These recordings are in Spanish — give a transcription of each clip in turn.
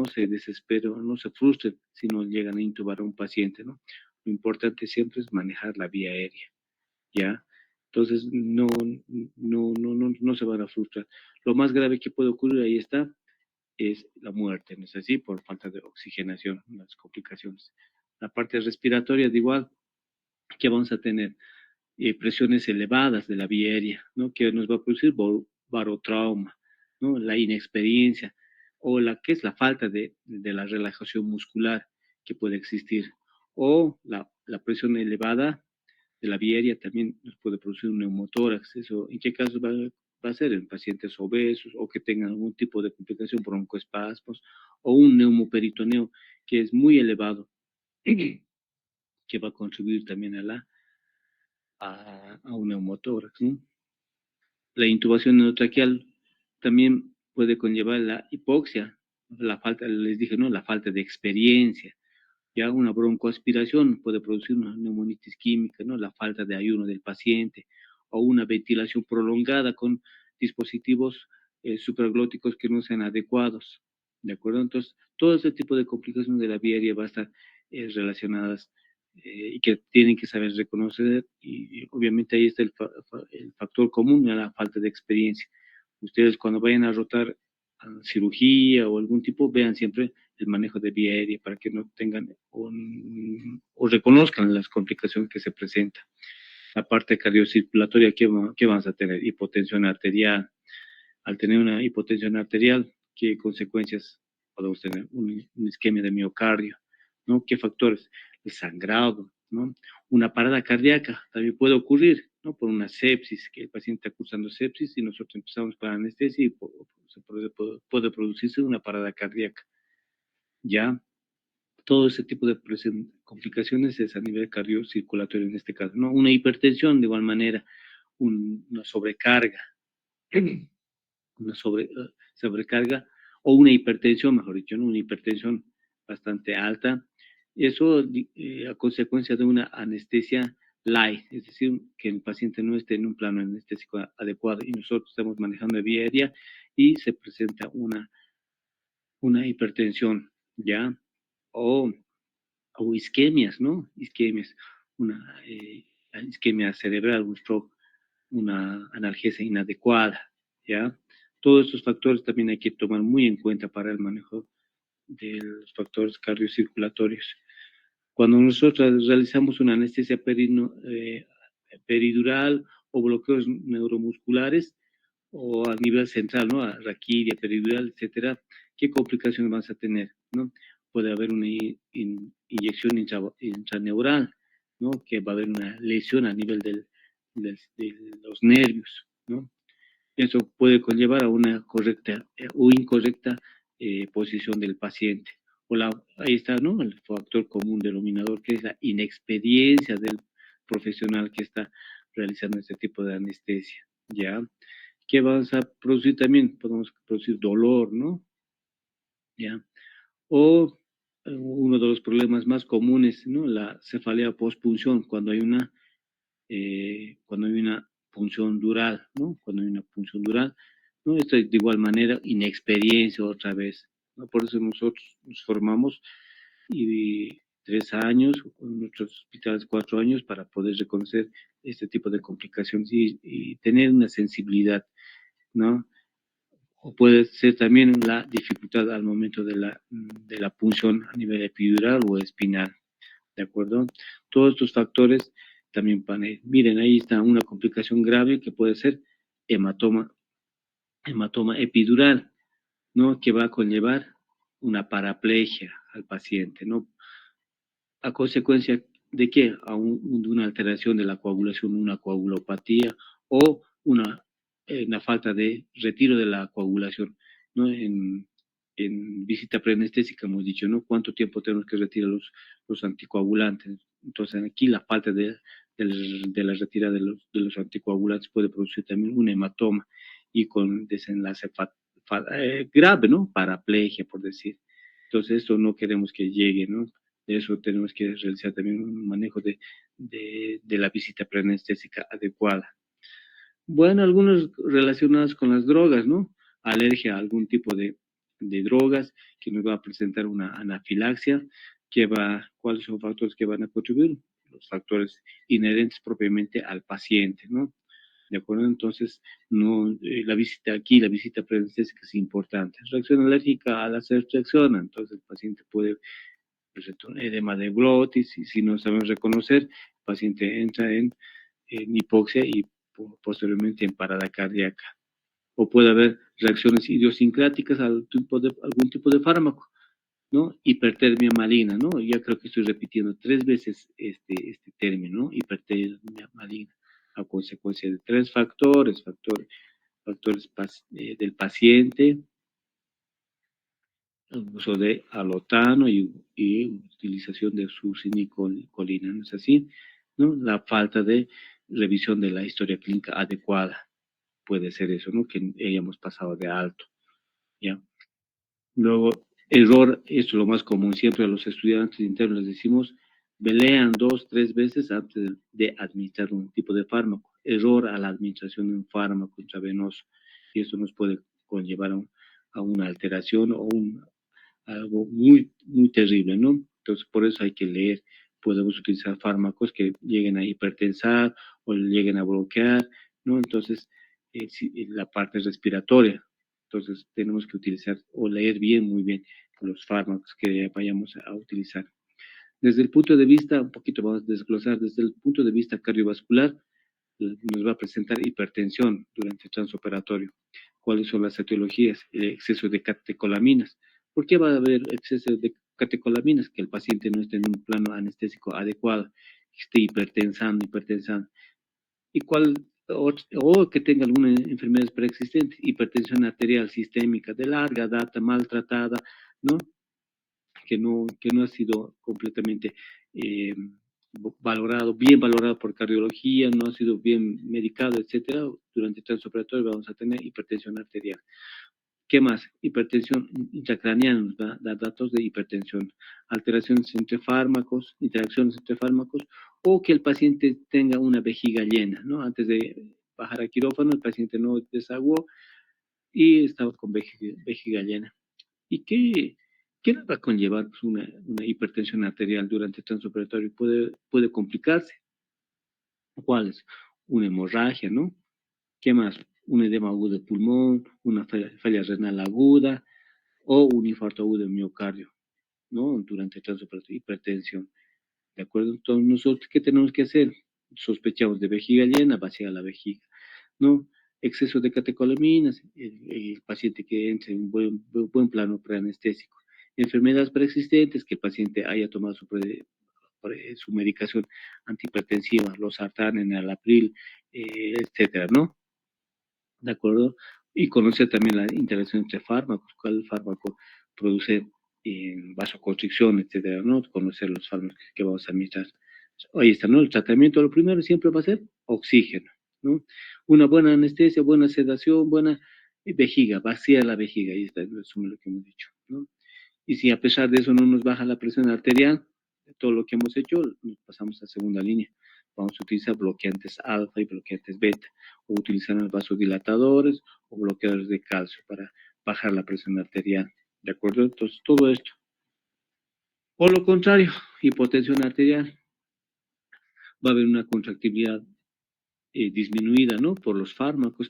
se desesperen, no se frustren si no llegan a intubar a un paciente, ¿no? Lo importante siempre es manejar la vía aérea, ¿ya? Entonces, no se van a frustrar. Lo más grave que puede ocurrir, ahí está, es la muerte, ¿no es así? Por falta de oxigenación, las complicaciones. La parte respiratoria, de igual, que vamos a tener presiones elevadas de la vía aérea, ¿no? Que nos va a producir barotrauma, ¿no? La inexperiencia o la que es la falta de la relajación muscular que puede existir, o la presión elevada de la vía aérea también nos puede producir un neumotórax. Eso, ¿en qué caso va a ser? En pacientes obesos o que tengan algún tipo de complicación, broncoespasmos o un neumoperitoneo que es muy elevado, que va a contribuir también a un neumotórax, ¿no? La intubación endotraqueal también puede conllevar la hipoxia, la falta, les dije, ¿no? La falta de experiencia. Ya una broncoaspiración puede producir una neumonitis química, ¿no? La falta de ayuno del paciente o una ventilación prolongada con dispositivos supraglóticos que no sean adecuados, ¿de acuerdo? Entonces, todo ese tipo de complicaciones de la vía aérea va a estar relacionadas y que tienen que saber reconocer, y obviamente ahí está el factor común a la falta de experiencia. Ustedes cuando vayan a rotar a cirugía o algún tipo, vean siempre el manejo de vía aérea para que no tengan o reconozcan las complicaciones que se presentan. La parte cardiocirculatoria, ¿qué vamos a tener? Hipotensión arterial. Al tener una hipotensión arterial, ¿qué consecuencias podemos tener? Una isquemia de miocardio, ¿no? ¿Qué factores? El sangrado, ¿no? Una parada cardíaca también puede ocurrir, ¿no? Por una sepsis, que el paciente está cursando sepsis y nosotros empezamos con anestesia y puede producirse una parada cardíaca, ¿ya? Todo ese tipo de complicaciones es a nivel cardiocirculatorio en este caso, ¿no? Una hipertensión de igual manera, una sobrecarga, una sobrecarga o una hipertensión, mejor dicho, ¿no? Una hipertensión bastante alta. Eso a consecuencia de una anestesia light, es decir, que el paciente no esté en un plano anestésico adecuado y nosotros estamos manejando vía aérea y se presenta una hipertensión, ¿ya? O, o isquemias, ¿no? Isquemias, una isquemia cerebral, un stroke, una analgesia inadecuada, ¿ya? Todos estos factores también hay que tomar muy en cuenta para el manejo de los factores cardiocirculatorios. Cuando nosotros realizamos una anestesia peridural o bloqueos neuromusculares o a nivel central, ¿no? A raquidia, peridural, etcétera, ¿qué complicaciones vas a tener, ¿no? Puede haber una inyección intraneural, ¿no? Que va a haber una lesión a nivel de los nervios, ¿no? Eso puede conllevar a una correcta o incorrecta posición del paciente. Ahí está, ¿no? El factor común denominador, que es la inexperiencia del profesional que está realizando este tipo de anestesia, ¿ya? ¿Qué vamos a producir también? Podemos producir dolor, ¿no? ¿Ya? O uno de los problemas más comunes, ¿no? La cefalea postpunción, cuando hay una punción dural, ¿no? Cuando hay una punción dural, ¿no? Esto es de igual manera inexperiencia otra vez, ¿no? Por eso nosotros nos formamos y 3 años, en nuestros hospitales 4 años, para poder reconocer este tipo de complicaciones y tener una sensibilidad, ¿no? O puede ser también la dificultad al momento de la punción a nivel epidural o espinal, ¿de acuerdo? Todos estos factores también miren, ahí está una complicación grave que puede ser hematoma epidural, ¿no? Que va a conllevar una paraplegia al paciente, ¿no? A consecuencia de qué? De una alteración de la coagulación, una coagulopatía o una falta de retiro de la coagulación, ¿no? En visita preanestésica hemos dicho, ¿no? ¿Cuánto tiempo tenemos que retirar los anticoagulantes? Entonces aquí la falta de la retirada de los anticoagulantes puede producir también un hematoma y con desenlace grave, ¿no? Paraplegia, por decir. Entonces esto no queremos que llegue, ¿no? De eso tenemos que realizar también un manejo de la visita preanestésica adecuada. Bueno, algunos relacionados con las drogas, ¿no? Alergia a algún tipo de drogas, que nos va a presentar una anafilaxia, ¿cuáles son los factores que van a contribuir? Los factores inherentes propiamente al paciente, ¿no? ¿De acuerdo? Entonces, no, la visita preanestésica es importante. Reacción alérgica a la ceftriaxona, entonces el paciente puede presentar un edema de glotis, y si no sabemos reconocer, el paciente entra en hipoxia y posteriormente en parada cardíaca. O puede haber reacciones idiosincráticas a algún tipo de fármaco, ¿no? Hipertermia maligna, ¿no? Ya creo que estoy repitiendo 3 veces este término, ¿no? Hipertermia maligna, a consecuencia de 3 factores del paciente, el uso de alotano y utilización de succinilcolina, ¿no es así? ¿No? La falta de revisión de la historia clínica adecuada, puede ser eso, ¿no? Que hayamos pasado de alto, ¿ya? Luego, error, esto es lo más común, siempre a los estudiantes internos les decimos, lean 2, 3 veces antes de administrar un tipo de fármaco. Error a la administración de un fármaco intravenoso, y esto nos puede conllevar a una alteración o algo muy, muy terrible, ¿no? Entonces, por eso hay que leer. Podemos utilizar fármacos que lleguen a hipertensar o lleguen a bloquear, ¿no? Entonces, la parte respiratoria. Entonces, tenemos que utilizar o leer bien, muy bien, los fármacos que vayamos a utilizar. Desde el punto de vista, un poquito vamos a desglosar, desde el punto de vista cardiovascular, nos va a presentar hipertensión durante el transoperatorio. ¿Cuáles son las etiologías? El exceso de catecolaminas. ¿Por qué va a haber exceso de catecolaminas? Que el paciente no esté en un plano anestésico adecuado, que esté hipertensando. ¿Y o que tenga alguna enfermedad preexistente? Hipertensión arterial sistémica de larga data, maltratada, ¿no? Que no ha sido completamente eh, bien valorado por cardiología, no ha sido bien medicado, etcétera. Durante el transoperatorio vamos a tener hipertensión arterial. ¿Qué más? Hipertensión intracraneal nos da datos de hipertensión, alteraciones entre fármacos, interacciones entre fármacos, o que el paciente tenga una vejiga llena, ¿no? Antes de bajar a quirófano, el paciente no desaguó y estaba con vejiga llena. ¿Y qué va a conllevar pues, una hipertensión arterial durante el transoperatorio? Puede complicarse. ¿Cuáles? Una hemorragia, ¿no? ¿Qué más? Un edema agudo de pulmón, una falla renal aguda o un infarto agudo de miocardio, ¿no? Durante el transoperatorio, hipertensión. ¿De acuerdo? Entonces, nosotros, ¿qué tenemos que hacer? Sospechamos de vejiga llena, vaciar la vejiga, ¿no? Exceso de catecolaminas, el paciente que entre en un buen plano preanestésico. Enfermedades preexistentes, que el paciente haya tomado su medicación antihipertensiva, los sartán, enalapril, etcétera, ¿no? ¿De acuerdo? Y conocer también la interacción entre fármacos, cuál fármaco produce vasoconstricción, etcétera, ¿no? Conocer los fármacos que vamos a administrar. Ahí está, ¿no? El tratamiento, lo primero siempre va a ser oxígeno, ¿no? Una buena anestesia, buena sedación, buena vejiga, vaciar la vejiga, ahí está, en resumen lo que hemos dicho, ¿no? Y si a pesar de eso no nos baja la presión arterial, de todo lo que hemos hecho, nos pasamos a segunda línea. Vamos a utilizar bloqueantes alfa y bloqueantes beta, o utilizar vasodilatadores o bloqueadores de calcio para bajar la presión arterial. ¿De acuerdo? Entonces, todo esto. O lo contrario, hipotensión arterial. Va a haber una contractibilidad disminuida, ¿no? Por los fármacos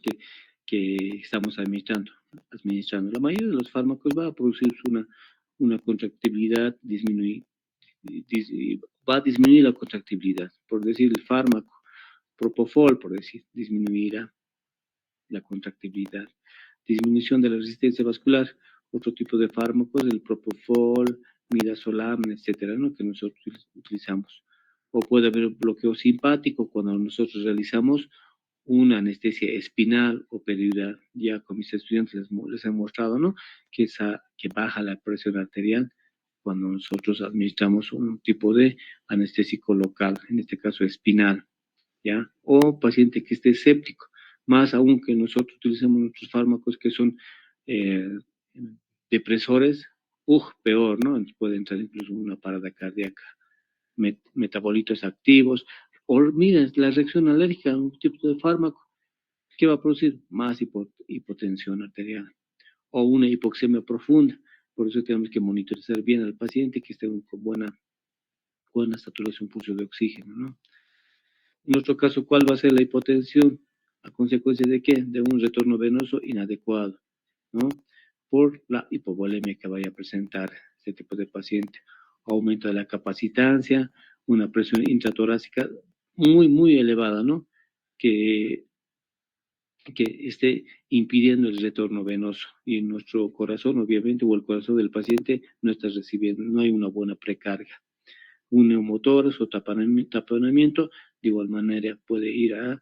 que estamos administrando. La mayoría de los fármacos va a producir una contractibilidad disminuida. Va a disminuir la contractibilidad. Por decir, el fármaco Propofol, por decir, disminuirá la contractibilidad. Disminución de la resistencia vascular, otro tipo de fármacos, el Propofol, midazolam, etcétera, ¿no? Que nosotros utilizamos. O puede haber bloqueo simpático cuando nosotros realizamos una anestesia espinal o peridural. Ya con mis estudiantes les he mostrado, ¿no? Que baja la presión arterial cuando nosotros administramos un tipo de anestésico local, en este caso espinal, ¿ya? O paciente que esté séptico, más aún que nosotros utilicemos nuestros fármacos que son eh, depresores, peor, ¿no? Puede entrar incluso una parada cardíaca, metabolitos activos, o mira, la reacción alérgica a un tipo de fármaco, ¿qué va a producir? Más hipotensión arterial. o una hipoxemia profunda. Por eso tenemos que monitorizar bien al paciente, que esté con buena saturación pulso de oxígeno, ¿no? En nuestro caso, ¿cuál va a ser la hipotensión? ¿A consecuencia de qué? De un retorno venoso inadecuado, ¿no? Por la hipovolemia que vaya a presentar este tipo de paciente. Aumento de la capacitancia, una presión intratorácica muy elevada, ¿no? Que, que esté impidiendo el retorno venoso. Y en nuestro corazón, obviamente, o el corazón del paciente no está recibiendo, no hay una buena precarga. Un neumotórax o taponamiento, de igual manera puede ir a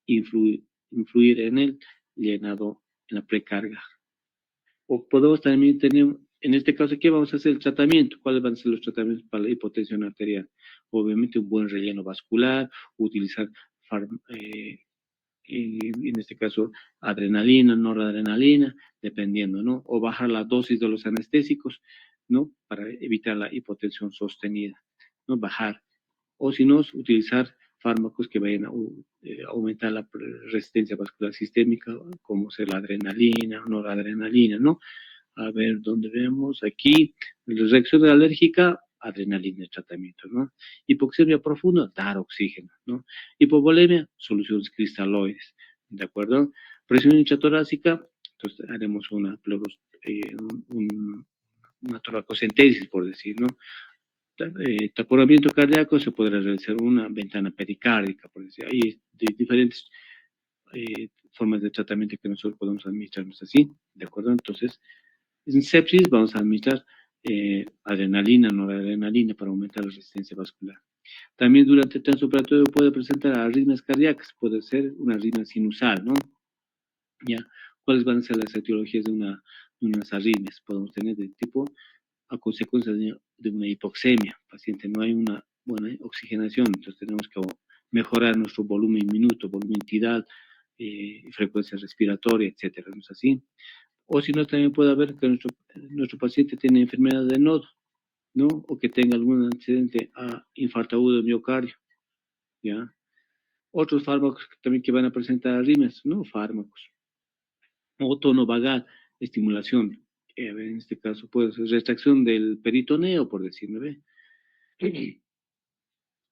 influir en el llenado, en la precarga. O podemos también tener, en este caso, ¿qué vamos a hacer? El tratamiento. ¿Cuáles van a ser los tratamientos para la hipotensión arterial? Obviamente un buen relleno vascular, utilizar en este caso adrenalina, noradrenalina, dependiendo, ¿no? O bajar la dosis de los anestésicos, ¿no? Para evitar la hipotensión sostenida, ¿no? Bajar. O si no, utilizar fármacos que vayan a aumentar la resistencia vascular sistémica, como ser la adrenalina, noradrenalina, ¿no? A ver, ¿dónde vemos? Aquí, la reacción alérgica, adrenalina, el tratamiento, ¿no? Hipoxemia profunda, dar oxígeno, ¿no? Hipovolemia, soluciones cristaloides, ¿de acuerdo? Presión intratorácica, entonces haremos una toracocentesis, por decir, ¿no? Taponamiento cardíaco se podrá realizar una ventana pericárdica, por decir, hay diferentes formas de tratamiento que nosotros podemos administrarnos así, ¿de acuerdo? Entonces, en sepsis vamos a administrar adrenalina, noradrenalina para aumentar la resistencia vascular. También durante el transoperatorio puede presentar arritmias cardíacas, puede ser una arritmia sinusal, ¿no? ¿Ya? ¿Cuáles van a ser las etiologías de unas arritmias? Podemos tener de tipo a consecuencia de una hipoxemia. Paciente, no hay una buena oxigenación, entonces tenemos que mejorar nuestro volumen minuto, volumen tidal, frecuencia respiratoria, etcétera, ¿no es así? O si no, también puede haber que nuestro paciente tiene enfermedad de nodo, ¿no? O que tenga algún antecedente a infarto agudo de miocardio, ¿ya? Otros fármacos también que van a presentar arritmias, ¿no? Fármacos. O tono vagal, estimulación. En este caso puede ser retracción del peritoneo, por decirlo, ¿ve?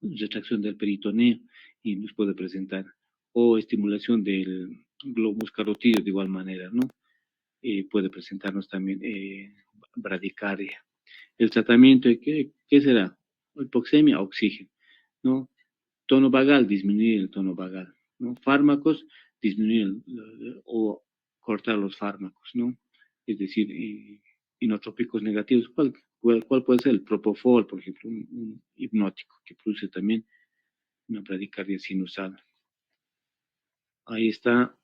Retracción del peritoneo y nos puede presentar. O estimulación del globus carotidio de igual manera, ¿no? Puede presentarnos también bradicardia. El tratamiento, ¿qué será? Hipoxemia, oxígeno, ¿no? Tono vagal, disminuir el tono vagal, ¿no? Fármacos, disminuir o cortar los fármacos, ¿no? Es decir, inotrópicos negativos. ¿Cuál puede ser? El propofol, por ejemplo, un hipnótico que produce también una bradicardia sinusal. Ahí está.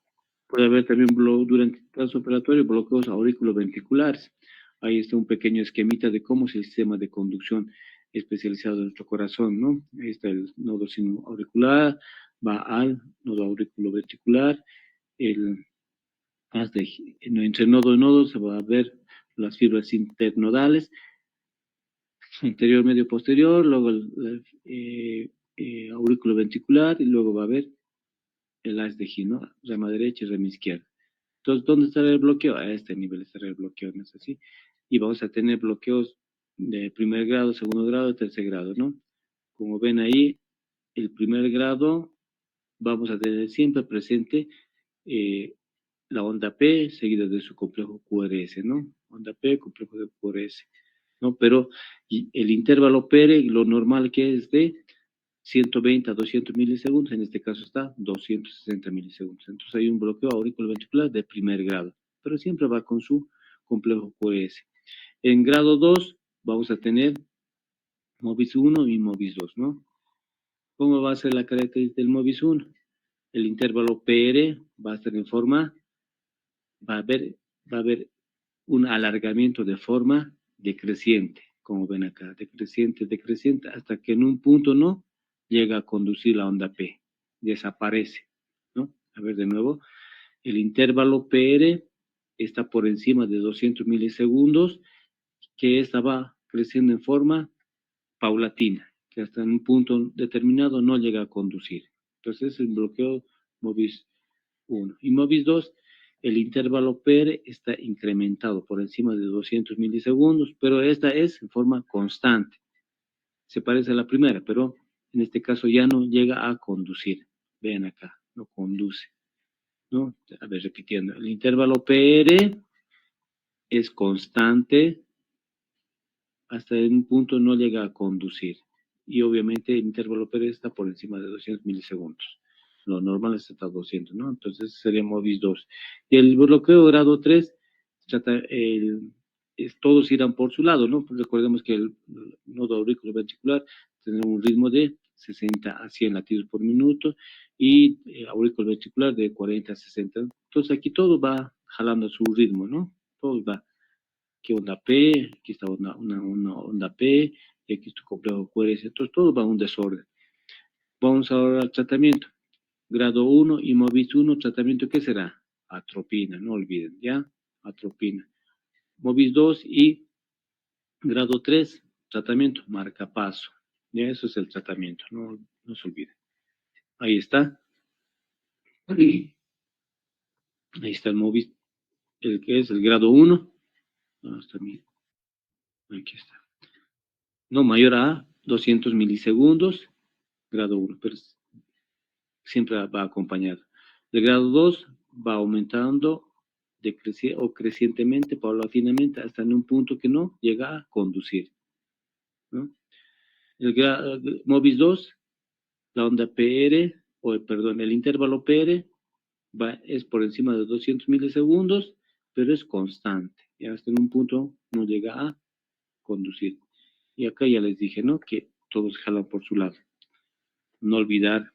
Puede haber también durante el transoperatorio bloqueos auriculoventriculares. Ahí está un pequeño esquemita de cómo es el sistema de conducción especializado de nuestro corazón, ¿no? Ahí está el nodo sinoauricular, va al nodo auriculoventricular, entre nodo y nodo se va a ver las fibras internodales, anterior, medio, posterior, luego el auriculoventricular y luego va a haber el haz de G, ¿no? Rama derecha y rama izquierda. Entonces, ¿dónde estará el bloqueo? A este nivel estará el bloqueo, ¿no es así? Y vamos a tener bloqueos de primer grado, segundo grado, tercer grado, ¿no? Como ven ahí, el primer grado vamos a tener siempre presente la onda P seguida de su complejo QRS, ¿no? Onda P, complejo de QRS, ¿no? Pero el intervalo PR, lo normal que es de 120 a 200 milisegundos, en este caso está 260 milisegundos. Entonces hay un bloqueo auriculoventricular de primer grado, pero siempre va con su complejo QRS. En grado 2 vamos a tener MOVIS 1 y MOVIS 2, ¿no? ¿Cómo va a ser la característica del MOVIS 1? El intervalo PR va a estar en forma, va a haber un alargamiento de forma decreciente, como ven acá, decreciente, hasta que en un punto no llega a conducir la onda P, desaparece, ¿no? A ver de nuevo, el intervalo PR está por encima de 200 milisegundos, que esta va creciendo en forma paulatina, que hasta en un punto determinado no llega a conducir. Entonces es el bloqueo MOVIS 1. Y MOVIS 2, el intervalo PR está incrementado por encima de 200 milisegundos, pero esta es en forma constante. Se parece a la primera, pero en este caso ya no llega a conducir. Vean acá, no conduce, ¿no? A ver, repitiendo, el intervalo PR es constante hasta un punto no llega a conducir. Y obviamente el intervalo PR está por encima de 200 milisegundos. Lo normal es hasta 200, ¿no? Entonces sería MOVIS 2. Y el bloqueo grado 3, todos irán por su lado, ¿no? Pues recordemos que el nodo auriculoventricular tendrá un ritmo de 60 a 100 latidos por minuto y auriculoventricular de 40 a 60. Entonces aquí todo va jalando a su ritmo, ¿no? Todo va. Aquí onda P, aquí está una onda P, y aquí está complejo QRS. Entonces todo va a un desorden. Vamos ahora al tratamiento. Grado 1 y MOVIS 1, tratamiento, ¿qué será? Atropina, no olviden, ¿ya? Atropina. MOVIS 2 y grado 3, tratamiento, marcapaso. Ya, eso es el tratamiento, no se olviden. Ahí está. Ahí está el MOVIS, el que es el grado 1. Aquí está. No mayor a 200 milisegundos, grado 1, pero siempre va acompañado. El grado 2 va aumentando crecientemente, paulatinamente, hasta en un punto que no llega a conducir, ¿no? El MOVIS 2, la onda PR, el intervalo PR es por encima de 200 milisegundos, pero es constante. Y hasta en un punto no llega a conducir. Y acá ya les dije, ¿no? Que todos jalan por su lado. No olvidar.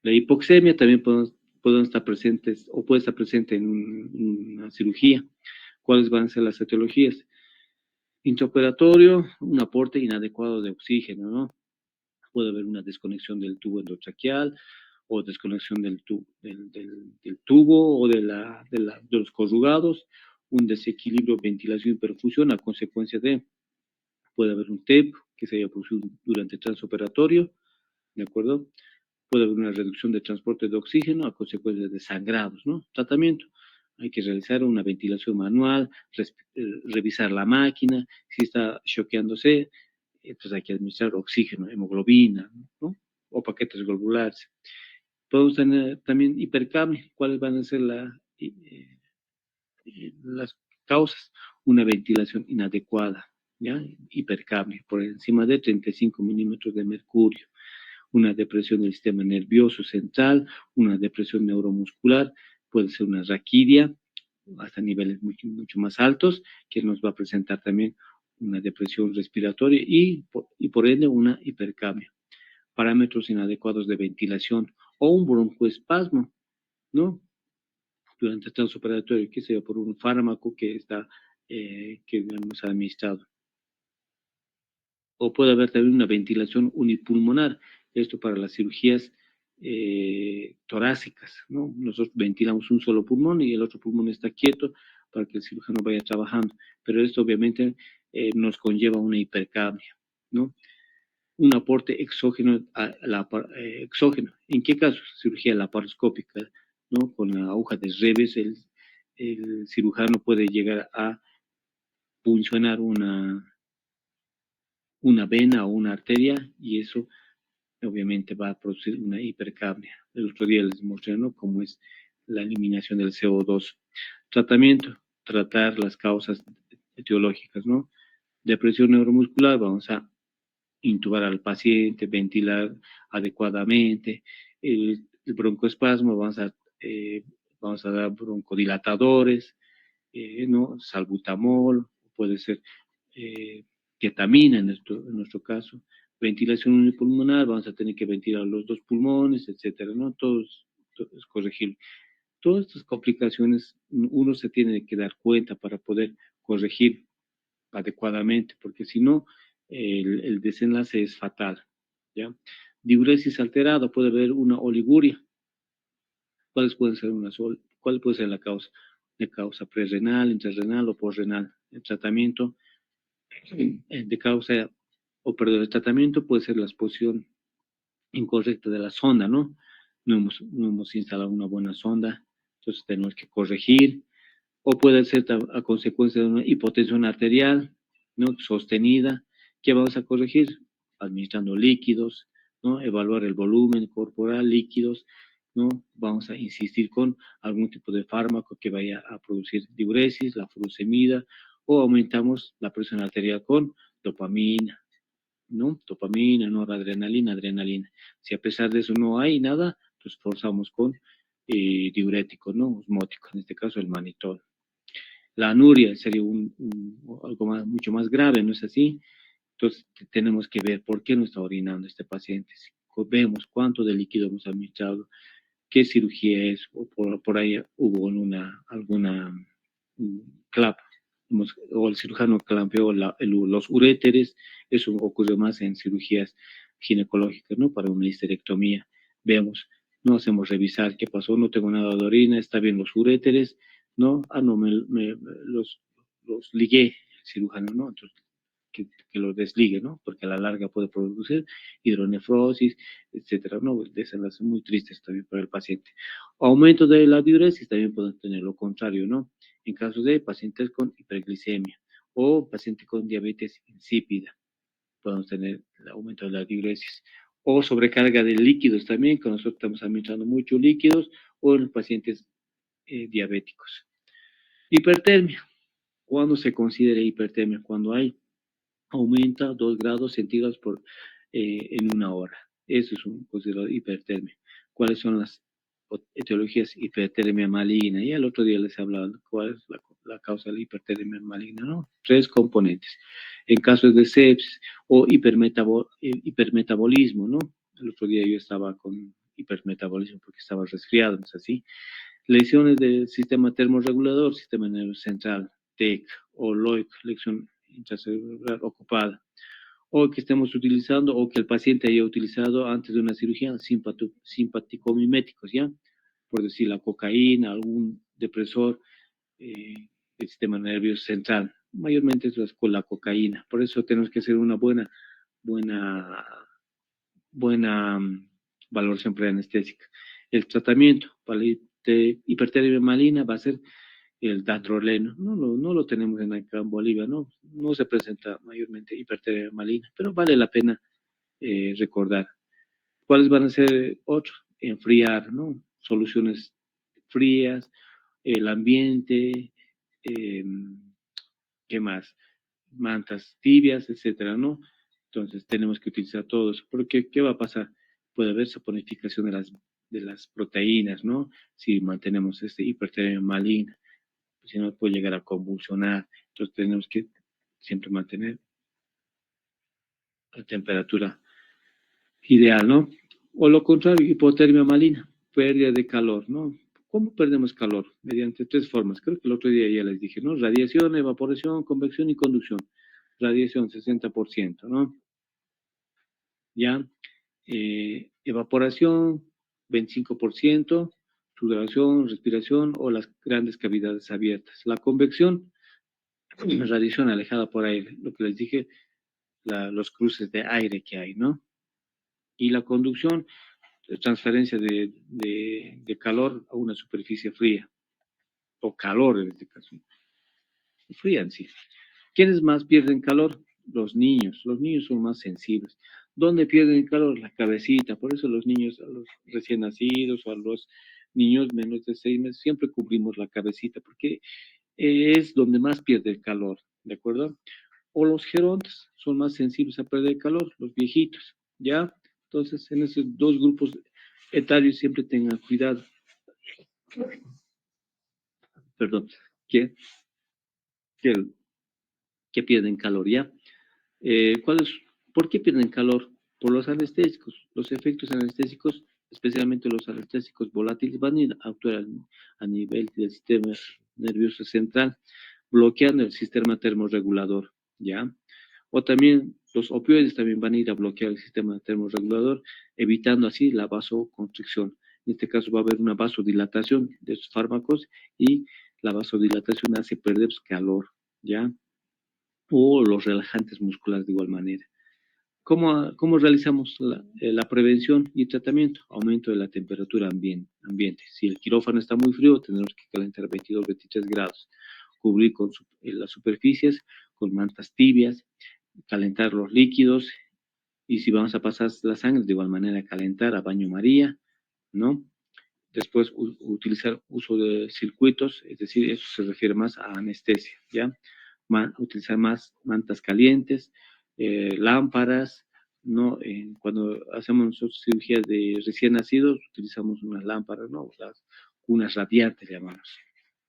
La hipoxemia también pueden estar presentes o puede estar presente en una cirugía. ¿Cuáles van a ser las etiologías? Intraoperatorio, un aporte inadecuado de oxígeno, ¿no? Puede haber una desconexión del tubo endotraqueal o desconexión del tubo o de los corrugados, un desequilibrio ventilación y perfusión a consecuencia puede haber un TEP que se haya producido durante el transoperatorio, ¿de acuerdo? Puede haber una reducción de transporte de oxígeno a consecuencia de sangrados, ¿no? Tratamiento. Hay que realizar una ventilación manual, revisar la máquina, si está choqueándose, pues hay que administrar oxígeno, hemoglobina, ¿no? O paquetes globulares. Podemos tener también hipercapnia. ¿Cuáles van a ser las causas? Una ventilación inadecuada, ¿ya? Hipercapnia, por encima de 35 milímetros de mercurio. Una depresión del sistema nervioso central, una depresión neuromuscular, puede ser una raquidia, hasta niveles mucho más altos, que nos va a presentar también una depresión respiratoria y por ende una hipercapnia. Parámetros inadecuados de ventilación o un broncoespasmo, ¿no? Durante el transoperatorio, que sea por un fármaco que hemos administrado. O puede haber también una ventilación unipulmonar, esto para las cirugías torácicas, ¿no? Nosotros ventilamos un solo pulmón y el otro pulmón está quieto para que el cirujano vaya trabajando, pero esto obviamente nos conlleva una hipercapnia, ¿no? Un aporte exógeno, exógeno. ¿En qué caso? Cirugía laparoscópica, ¿no? Con la aguja de Reves, el cirujano puede llegar a puncionar una vena o una arteria y eso obviamente va a producir una hipercapnia. El otro día les mostré, ¿no?, cómo es la eliminación del CO2. Tratamiento, tratar las causas etiológicas, ¿no? Depresión neuromuscular, vamos a intubar al paciente, ventilar adecuadamente. El broncoespasmo, vamos a dar broncodilatadores, ¿no? Salbutamol, puede ser ketamina en nuestro caso. Ventilación unipulmonar, vamos a tener que ventilar los dos pulmones, etcétera, ¿no? Todo es corregible. Todas estas complicaciones uno se tiene que dar cuenta para poder corregir adecuadamente, porque si no, el desenlace es fatal, ¿ya? Diuresis alterada, puede haber una oliguria. ¿Cuál puede ser la causa? De causa prerrenal, intrarrenal o posrenal. El tratamiento el tratamiento puede ser la exposición incorrecta de la sonda, ¿no? No hemos instalado una buena sonda, Entonces tenemos que corregir, o puede ser a consecuencia de una hipotensión arterial, ¿no? Sostenida. ¿Qué vamos a corregir? Administrando líquidos, ¿no? Evaluar el volumen corporal, líquidos, ¿no? Vamos a insistir con algún tipo de fármaco que vaya a producir diuresis, la furosemida, o aumentamos la presión arterial con dopamina, ¿no? Dopamina, noradrenalina, adrenalina. Si a pesar de eso no hay nada, pues forzamos con diuréticos, ¿no? Osmóticos, en este caso el manitol. La anuria sería algo mucho más grave, ¿no es así? Entonces tenemos que ver por qué no está orinando este paciente. Si vemos cuánto de líquido hemos administrado, qué cirugía es, o por ahí hubo alguna clap, o el cirujano clampeó los uréteres. Eso ocurre más en cirugías ginecológicas, ¿no? Para una histerectomía. Vemos, no hacemos revisar qué pasó, no tengo nada de orina, está bien los uréteres, ¿no? No, los ligué el cirujano, ¿no? Entonces, que lo desligue, ¿no? Porque a la larga puede producir hidronefrosis, etcétera, ¿no? Desenlaces muy tristes también para el paciente. Aumento de la diuresis también pueden tener lo contrario, ¿no? En caso de pacientes con hiperglicemia o pacientes con diabetes insípida, podemos tener el aumento de la diuresis. O sobrecarga de líquidos también, que nosotros estamos administrando muchos líquidos, o en los pacientes diabéticos. Hipertermia. ¿Cuándo se considera hipertermia? Cuando hay aumenta 2 grados centígrados en una hora. Eso es un considerado hipertermia. ¿Cuáles son las etiologías? Hipertermia maligna. Y el otro día les he hablado cuál es la causa de la hipertermia maligna, ¿no? 3 componentes. En casos de sepsis o hipermetabolismo, ¿no? El otro día yo estaba con hipermetabolismo porque estaba resfriado, ¿no es así? Lesiones del sistema termorregulador, sistema nervioso central, TEC o LOIC, lesión intracerebral ocupada, o que estemos utilizando o que el paciente haya utilizado antes de una cirugía simpaticomiméticos, ¿ya? Por decir la cocaína, algún depresor del sistema nervioso central. Mayormente es con la cocaína. Por eso tenemos que hacer una buena valoración preanestésica. El tratamiento para la hipertermia maligna va a ser el dandroleno. No lo tenemos acá en Bolivia, no se presenta mayormente hipertermia maligna, pero vale la pena recordar. ¿Cuáles van a ser otros? Enfriar, ¿no? Soluciones frías, el ambiente, ¿qué más? Mantas tibias, etcétera, ¿no? Entonces tenemos que utilizar todo eso, porque ¿qué va a pasar? Puede haber saponificación de las proteínas, ¿no? Si mantenemos hipertermia maligna, si no puede llegar a convulsionar. Entonces tenemos que siempre mantener la temperatura ideal, ¿no? O lo contrario, hipotermia maligna, pérdida de calor, ¿no? ¿Cómo perdemos calor? Mediante 3 formas. Creo que el otro día ya les dije, ¿no? Radiación, evaporación, convección y conducción. Radiación, 60%, ¿no? Ya. Evaporación, 25%, sudoración, respiración o las grandes cavidades abiertas. La convección, radiación alejada por aire, lo que les dije, los cruces de aire que hay, ¿no? Y la conducción, transferencia de calor a una superficie fría, o calor en este caso, fría en sí. ¿Quiénes más pierden calor? Los niños son más sensibles. ¿Dónde pierden calor? La cabecita. Por eso los niños, a los recién nacidos o a los niños menos de 6 meses, siempre cubrimos la cabecita, porque es donde más pierde el calor, ¿de acuerdo? O los gerontes son más sensibles a perder calor, los viejitos, ¿ya? Entonces, en esos 2 grupos etarios siempre tengan cuidado, perdón, que, que, que pierden calor, ¿ya? ¿Cuál es, ¿Por qué pierden calor? Por los anestésicos. Los efectos anestésicos, especialmente los anestésicos volátiles, van a ir a actuar a nivel del sistema nervioso central, bloqueando el sistema termorregulador, ¿ya? O también los opioides también van a ir a bloquear el sistema termorregulador, evitando así la vasoconstricción. En este caso va a haber una vasodilatación de esos fármacos y la vasodilatación hace perder calor, ¿ya? O los relajantes musculares de igual manera. ¿Cómo realizamos la prevención y tratamiento? Aumento de la temperatura ambiente. Si el quirófano está muy frío, tendremos que calentar 22, 23 grados. Cubrir con las superficies con mantas tibias, calentar los líquidos, y si vamos a pasar la sangre, de igual manera calentar a baño María, ¿no? Después utilizar uso de circuitos, es decir, eso se refiere más a anestesia, ¿ya? Utilizar más mantas calientes, lámparas, ¿no? Cuando hacemos nosotros cirugías de recién nacidos, utilizamos unas lámparas, ¿no? Unas radiantes, llamamos.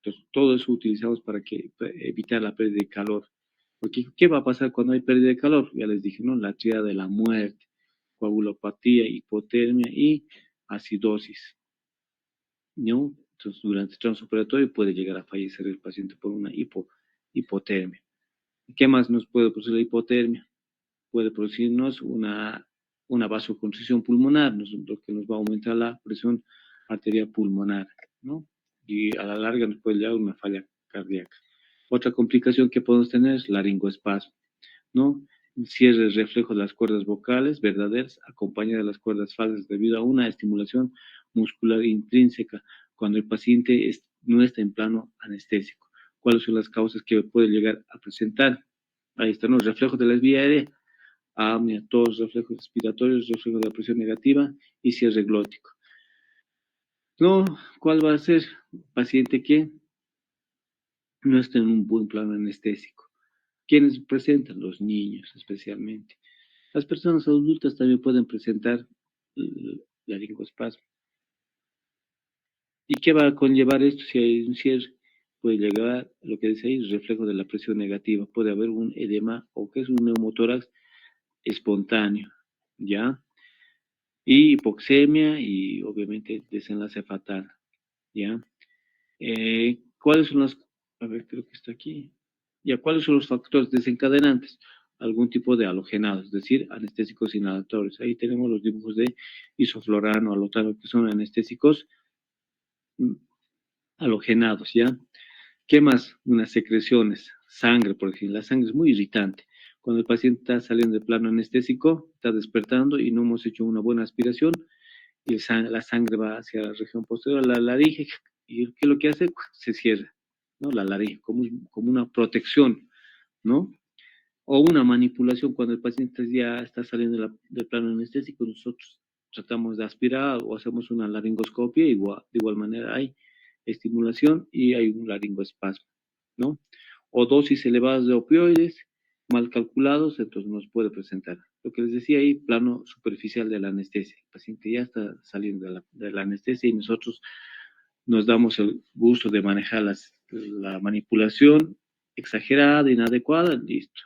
Entonces, todo eso utilizamos para evitar la pérdida de calor. Porque, ¿qué va a pasar cuando hay pérdida de calor? Ya les dije, ¿no? La tríada de la muerte, coagulopatía, hipotermia y acidosis, ¿no? Entonces, durante el transoperatorio puede llegar a fallecer el paciente por una hipotermia. ¿Qué más nos puede producir la hipotermia? Puede producirnos una vasoconstricción pulmonar, lo que nos va a aumentar la presión arterial pulmonar, ¿no? Y a la larga nos puede llevar a una falla cardíaca. Otra complicación que podemos tener es laringoespasmo, ¿no? Cierre reflejo de las cuerdas vocales verdaderas acompañada de las cuerdas falsas debido a una estimulación muscular intrínseca cuando el paciente no está en plano anestésico. ¿Cuáles son las causas que puede llegar a presentar? Ahí están los reflejos de la vía aérea, apnea, tos, reflejos respiratorios, reflejo de la presión negativa y cierre glótico. No, ¿cuál va a ser? Paciente que no está en un buen plano anestésico. ¿Quiénes presentan? Los niños especialmente. Las personas adultas también pueden presentar laringoespasmo. ¿Y qué va a conllevar esto si hay un cierre? Puede llegar a lo que dice ahí, reflejo de la presión negativa. Puede haber un edema o que es un neumotórax espontáneo, ¿ya? Y hipoxemia y obviamente desenlace fatal, ¿ya? ¿Cuáles son los, a ver, creo que está aquí, ya, cuáles son los factores desencadenantes? Algún tipo de halogenado, es decir, anestésicos inhalatorios. Ahí tenemos los dibujos de isoflorano, alotano, que son anestésicos halogenados, ¿ya? ¿Qué más? Unas secreciones, sangre, por ejemplo. La sangre es muy irritante. Cuando el paciente está saliendo de plano anestésico, está despertando y no hemos hecho una buena aspiración, y la sangre va hacia la región posterior, a la laringe, y ¿qué es lo que hace? Se cierra, ¿no? La laringe, como una protección, ¿no? O una manipulación, cuando el paciente ya está saliendo del plano anestésico, nosotros tratamos de aspirar o hacemos una laringoscopia, de igual manera hay estimulación y hay un laringoespasmo, ¿no? O dosis elevadas de opioides, mal calculados, entonces nos puede presentar. Lo que les decía ahí, plano superficial de la anestesia. El paciente ya está saliendo de la anestesia y nosotros nos damos el gusto de manejar la manipulación exagerada, inadecuada, listo.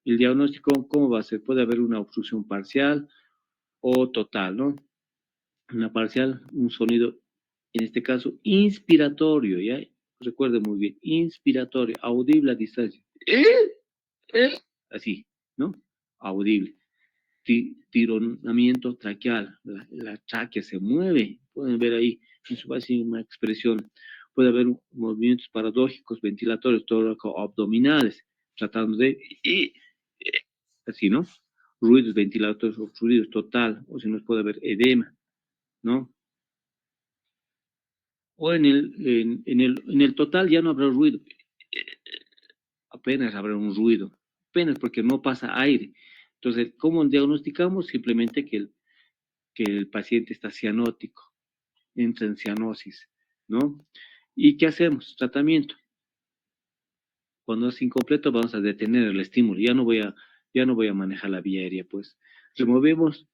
El diagnóstico, ¿cómo va a ser? Puede haber una obstrucción parcial o total, ¿no? Una parcial, un sonido, en este caso, inspiratorio, ¿ya? Recuerde muy bien, inspiratorio, audible a distancia. Así, ¿no? Audible. Tironamiento traqueal, la tráquea se mueve, pueden ver ahí en su máxima expresión. Puede haber movimientos paradójicos, ventilatorios, abdominales, tratando de así, ¿no? Ruidos ventilatorios obstruidos total, o si no puede haber edema, ¿no? O en el total ya no habrá ruido, apenas habrá un ruido, apenas porque no pasa aire. Entonces, ¿cómo diagnosticamos? Simplemente que el paciente está cianótico, entra en cianosis, ¿no? ¿Y qué hacemos? Tratamiento. Cuando es incompleto vamos a detener el estímulo, ya no voy a manejar la vía aérea, pues. Removemos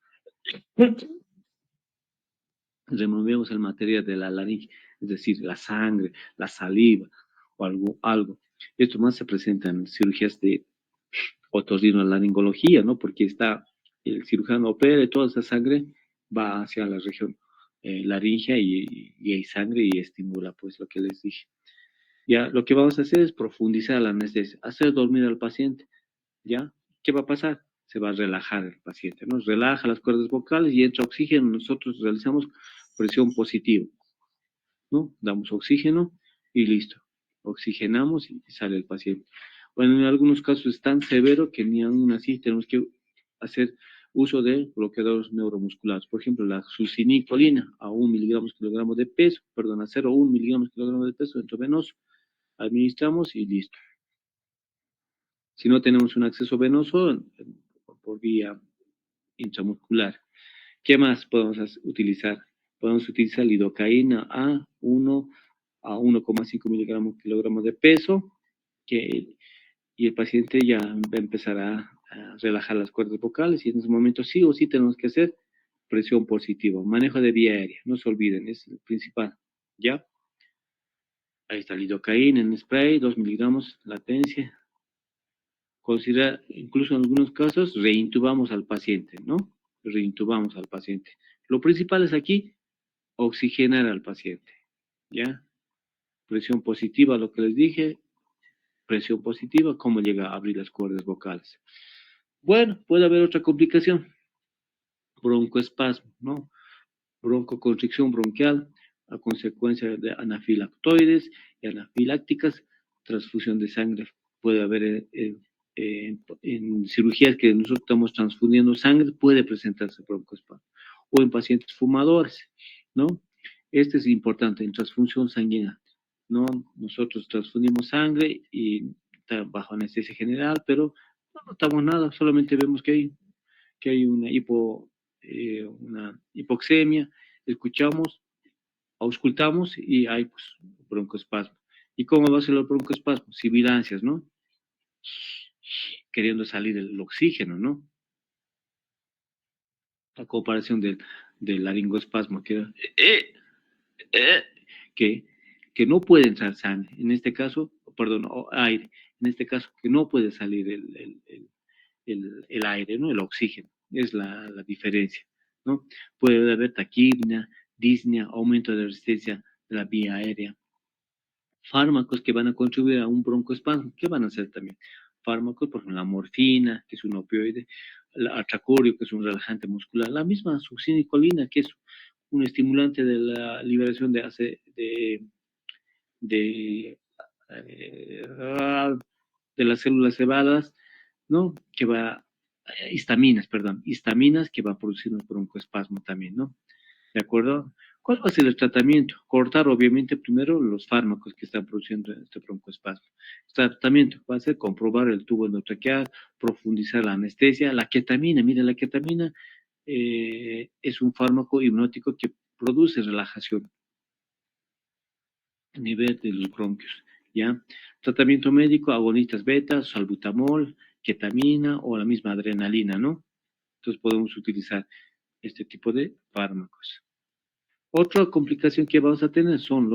removemos el material de la laringe, es decir, la sangre, la saliva o algo. Esto más se presenta en cirugías de otorrinolaringología, ¿no? Porque el cirujano opera y toda esa sangre va hacia la región laringea y hay sangre y estimula, pues, lo que les dije. Ya, lo que vamos a hacer es profundizar la anestesia, hacer dormir al paciente, ¿ya? ¿Qué va a pasar? Se va a relajar el paciente, ¿no? Relaja las cuerdas vocales y entra oxígeno. Nosotros realizamos presión positiva, ¿no? Damos oxígeno y listo. Oxigenamos y sale el paciente. Bueno, en algunos casos es tan severo que ni aún así tenemos que hacer uso de bloqueadores neuromusculares. Por ejemplo, la succinilcolina a 1 miligramos kilogramo de peso, perdón, a 0,1 miligramos kilogramo de peso intravenoso. Administramos y listo. Si no tenemos un acceso venoso, por vía intramuscular. ¿Qué más podemos utilizar? Podemos utilizar lidocaína a 1 a 1,5 miligramos kilogramo de peso, y el paciente ya va a empezar a relajar las cuerdas vocales, y en ese momento sí o sí tenemos que hacer presión positiva, manejo de vía aérea, no se olviden, es el principal, ¿ya? Ahí está lidocaína en spray, 2 miligramos, latencia. Considera, incluso en algunos casos, reintubamos al paciente, ¿no? Reintubamos al paciente. Lo principal es aquí oxigenar al paciente, ¿ya? Presión positiva, lo que les dije, presión positiva, cómo llega a abrir las cuerdas vocales. Bueno, puede haber otra complicación, broncoespasmo, ¿no? Broncoconstricción bronquial a consecuencia de anafilactoides y anafilácticas, transfusión de sangre. Puede haber en cirugías que nosotros estamos transfundiendo sangre, puede presentarse broncoespasmo. O en pacientes fumadores, ¿no? Este es importante en transfusión sanguínea, ¿no? Nosotros transfundimos sangre y está bajo anestesia general, pero no notamos nada, solamente vemos que hay una hipoxemia, escuchamos, auscultamos y hay pues broncoespasmo. ¿Y cómo va a ser el broncoespasmo? Sibilancias, ¿no? Queriendo salir el oxígeno, ¿no? A comparación del laringoespasmo, eh, que, que no puede entrar sangre, en este caso, perdón, aire, en este caso, que no puede salir el aire, ¿no? El oxígeno, es la diferencia, ¿no? Puede haber taquipnea, disnea, aumento de resistencia de la vía aérea. Fármacos que van a contribuir a un broncoespasmo, ¿qué van a hacer también? Fármacos, por ejemplo, la morfina, que es un opioide, el atracorio, que es un relajante muscular, la misma succinilcolina, que es un estimulante de la liberación de, eh, de las células cebadas, ¿no? Que va, histaminas, perdón, histaminas que va a producir un broncoespasmo también, ¿no? ¿De acuerdo? ¿Cuál va a ser el tratamiento? Cortar, obviamente, primero los fármacos que están produciendo este broncoespasmo. El tratamiento va a ser comprobar el tubo endotraqueal, profundizar la anestesia, la ketamina. Mira, la ketamina es un fármaco hipnótico que produce relajación a nivel de los bronquios, ¿ya? Tratamiento médico, agonistas beta, salbutamol, ketamina o la misma adrenalina, ¿no? Entonces podemos utilizar este tipo de fármacos. Otra complicación que vamos a tener son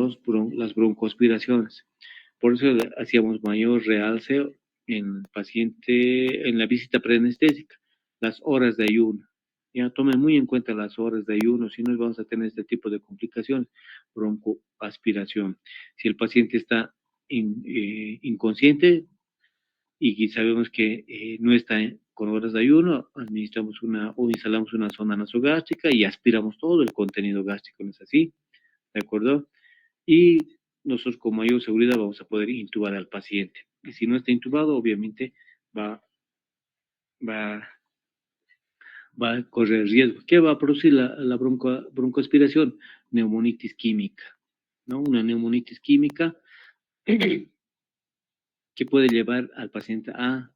las broncoaspiraciones. Por eso hacíamos mayor realce en el paciente, en la visita preanestésica, las horas de ayuno. Ya tomen muy en cuenta las horas de ayuno, si no vamos a tener este tipo de complicaciones, broncoaspiración. Si el paciente está inconsciente y sabemos que no está con horas de ayuno, administramos o instalamos una sonda nasogástrica y aspiramos todo el contenido gástrico, ¿no es así? ¿De acuerdo? Y nosotros con mayor seguridad vamos a poder intubar al paciente. Y si no está intubado, obviamente va, va, va a correr riesgo. ¿Qué va a producir la broncoaspiración? Neumonitis química, ¿no? Una neumonitis química que puede llevar al paciente a